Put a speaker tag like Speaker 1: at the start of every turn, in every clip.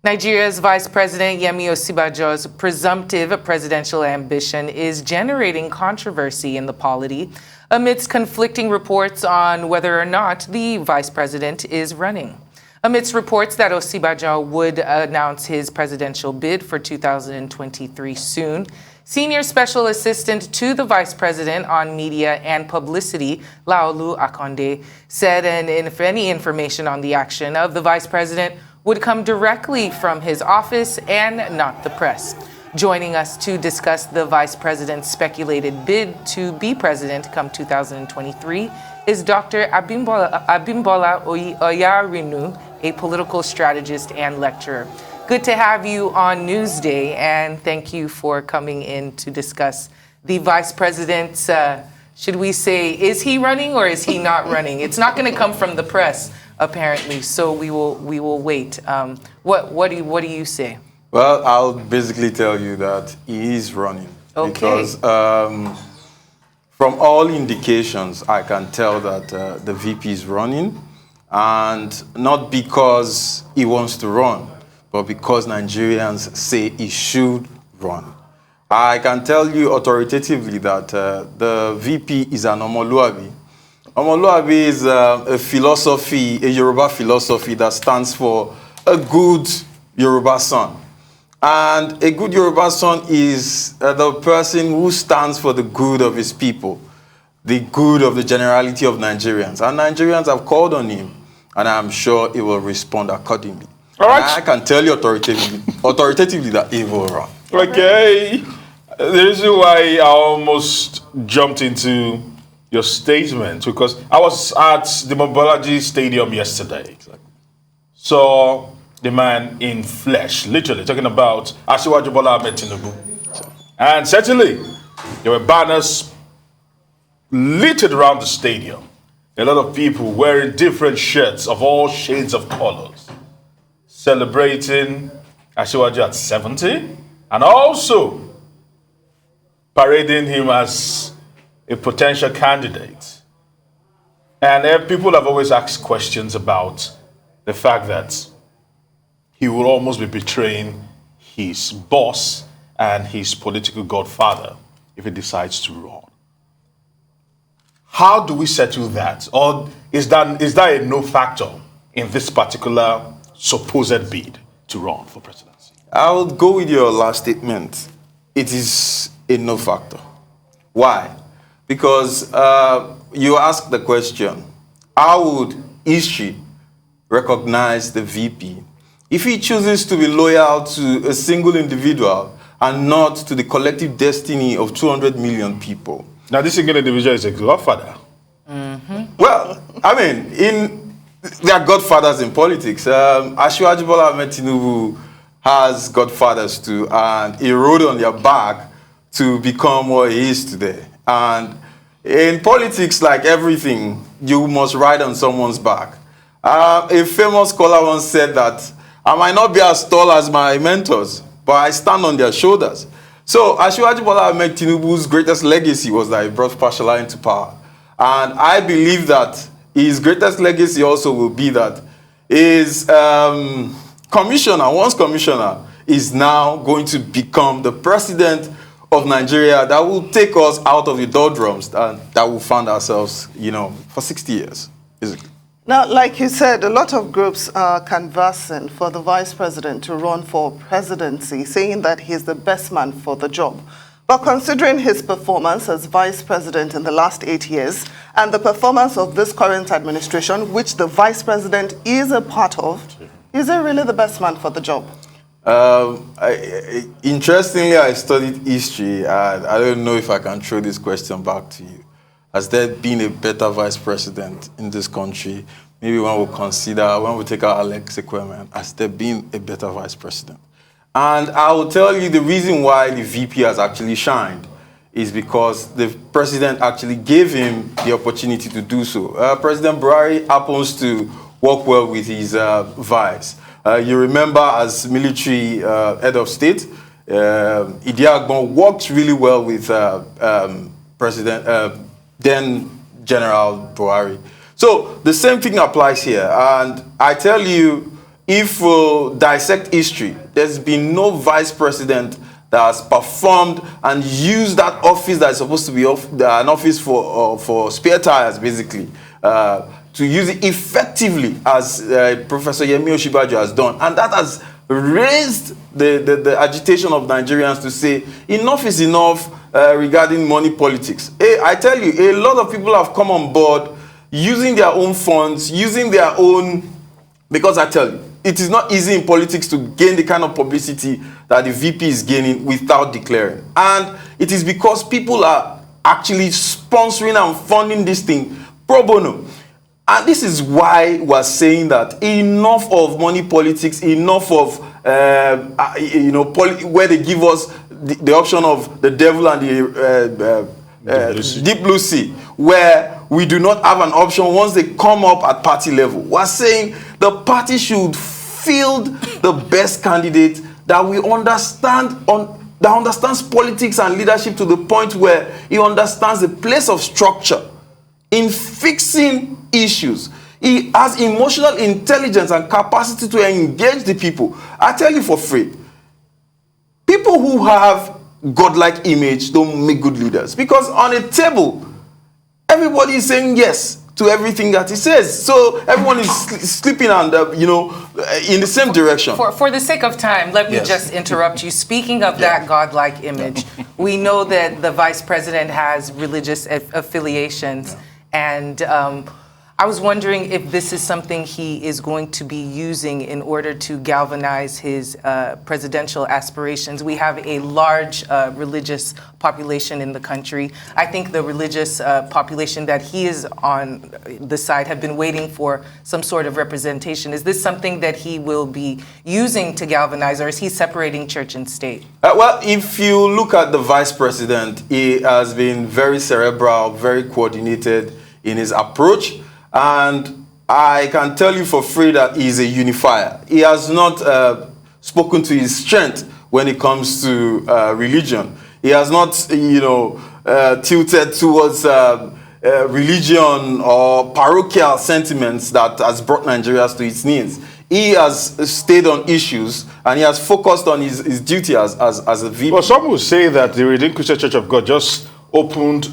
Speaker 1: Nigeria's Vice President Yemi Osinbajo's presumptive presidential ambition is generating controversy in the polity amidst conflicting reports on whether or not the vice president is running. Amidst reports that Osinbajo would announce his presidential bid for 2023 soon, Senior Special Assistant to the Vice President on Media and Publicity, Laolu Akonde, said if any information on the action of the Vice President would come directly from his office and not the press. Joining us to discuss the Vice President's speculated bid to be president come 2023 is Dr. Abimbola Oyaniru, a political strategist and lecturer. Good to have you on Newsday, and thank you for coming in to discuss the Vice President's, should we say, is he running or is he not running? It's not going to come from the press, apparently, so we will wait. What do you say?
Speaker 2: Well, I'll basically tell you that he is running.
Speaker 1: Okay.
Speaker 2: Because from all indications, I can tell that the VP is running, and not because he wants to run, but because Nigerians say he should run. I can tell you authoritatively that the VP is an Omoluabi. Omoluabi is a philosophy, a Yoruba philosophy that stands for a good Yoruba son. And a good Yoruba son is the person who stands for the good of his people, the good of the generality of Nigerians. And Nigerians have called on him, and I'm sure he will respond accordingly. All right. I can tell you authoritatively that he will run.
Speaker 3: Okay. The reason why I almost jumped into your statement, because I was at the Mobology Stadium yesterday. Exactly. Saw the man in flesh, literally talking about Asiwaju Bola Ahmed Tinubu. And certainly, there were banners littered around the stadium. A lot of people wearing different shirts of all shades of colors, celebrating Asiwaju at 70, and also parading him as a potential candidate. And people have always asked questions about the fact that he will almost be betraying his boss and his political godfather if he decides to run. How do we settle that? Or is that a no factor in this particular supposed bid to run for presidency?
Speaker 2: I will go with your last statement. It is a no factor. Why? Because you asked the question, how would history recognize the VP if he chooses to be loyal to a single individual and not to the collective destiny of 200 million people?
Speaker 3: Now, this single individual is a godfather.
Speaker 1: Mm-hmm.
Speaker 2: Well, I mean, there are godfathers in politics. Asiwaju Bola Ahmed Tinubu has godfathers too, and he rode on their back to become what he is today. And in politics, like everything, you must ride on someone's back. A famous scholar once said that I might not be as tall as my mentors, but I stand on their shoulders. So Asiwaju Bola Ahmed Tinubu's greatest legacy was that he brought Fashola into power. And I believe that his greatest legacy also will be that his commissioner, once commissioner, is now going to become the president of Nigeria that will take us out of the doldrums that we found ourselves, for 60 years, basically.
Speaker 4: Now, like you said, a lot of groups are canvassing for the vice president to run for presidency, saying that he's the best man for the job. But considering his performance as vice president in the last 8 years and the performance of this current administration, which the vice president is a part of, is he really the best man for the job?
Speaker 2: Interestingly, I studied history. I don't know if I can throw this question back to you. Has there been a better vice president in this country? Maybe one will consider, when we take out Alex Ekweme, has there been a better vice president? And I will tell you the reason why the VP has actually shined is because the president actually gave him the opportunity to do so. President Buhari happens to work well with his vice. You remember as military head of state, Idi Agbon worked really well with then General Buhari. So the same thing applies here. And I tell you, if we dissect history, there's been no vice president that has performed and used that office that is supposed to be an office for spare tires, basically, to use it effectively as Professor Yemi Osinbajo has done. And that has raised the agitation of Nigerians to say enough is enough regarding money politics. I tell you, a lot of people have come on board using their own funds, using their own, because I tell you, it is not easy in politics to gain the kind of publicity that the VP is gaining without declaring. And it is because people are actually sponsoring and funding this thing pro bono. And this is why we're saying that enough of money politics, enough of, where they give us the option of the devil and the deep blue sea, where we do not have an option once they come up at party level. We're saying the party should field the best candidate that we understand that understands politics and leadership to the point where he understands the place of structure in fixing issues. He has emotional intelligence and capacity to engage the people. I tell you for free, people who have godlike image don't make good leaders, because on a table, everybody is saying yes to everything that he says. So everyone is sleeping and, in the same direction.
Speaker 1: For the sake of time, let me just interrupt you. Speaking of that godlike image, we know that the vice president has religious affiliations, and I was wondering if this is something he is going to be using in order to galvanize his presidential aspirations. We have a large religious population in the country. I think the religious population that he is on the side have been waiting for some sort of representation. Is this something that he will be using to galvanize, or is he separating church and state?
Speaker 2: Well, if you look at the vice president, he has been very cerebral, very coordinated in his approach. And I can tell you for free that he is a unifier. He has not spoken to his strength when it comes to religion. He has not, tilted towards religion or parochial sentiments that has brought Nigeria to its knees. He has stayed on issues and he has focused on his duty as a VP.
Speaker 3: Well, some will say that the Redeemed Christian Church of God just opened,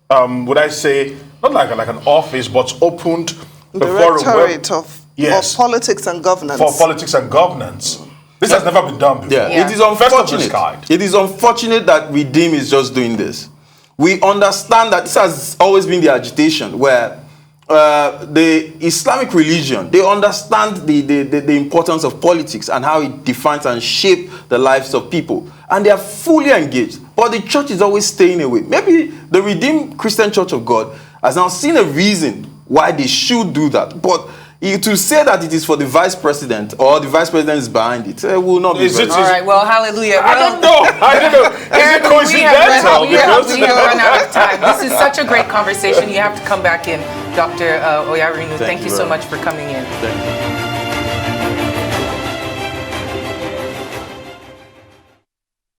Speaker 3: would I say, not like an office, but opened
Speaker 4: the Directorate of Politics and Governance.
Speaker 3: For Politics and Governance. This has never been done before.
Speaker 2: It is unfortunate. It is unfortunate that Redeem is just doing this. We understand that this has always been the agitation, where the Islamic religion, they understand the importance of politics and how it defines and shapes the lives of people. And they are fully engaged. But the church is always staying away. Maybe the Redeemed Christian Church of God has now seen a reason why they should do that. But to say that it is for the vice president or the vice president is behind it, will not be.
Speaker 1: All right, well, hallelujah.
Speaker 3: I don't know. Is it coincidental?
Speaker 1: We have run out of time. This is such a great conversation. You have to come back in, Dr. Oyaniru. Thank you so much for coming in.
Speaker 2: Thank you.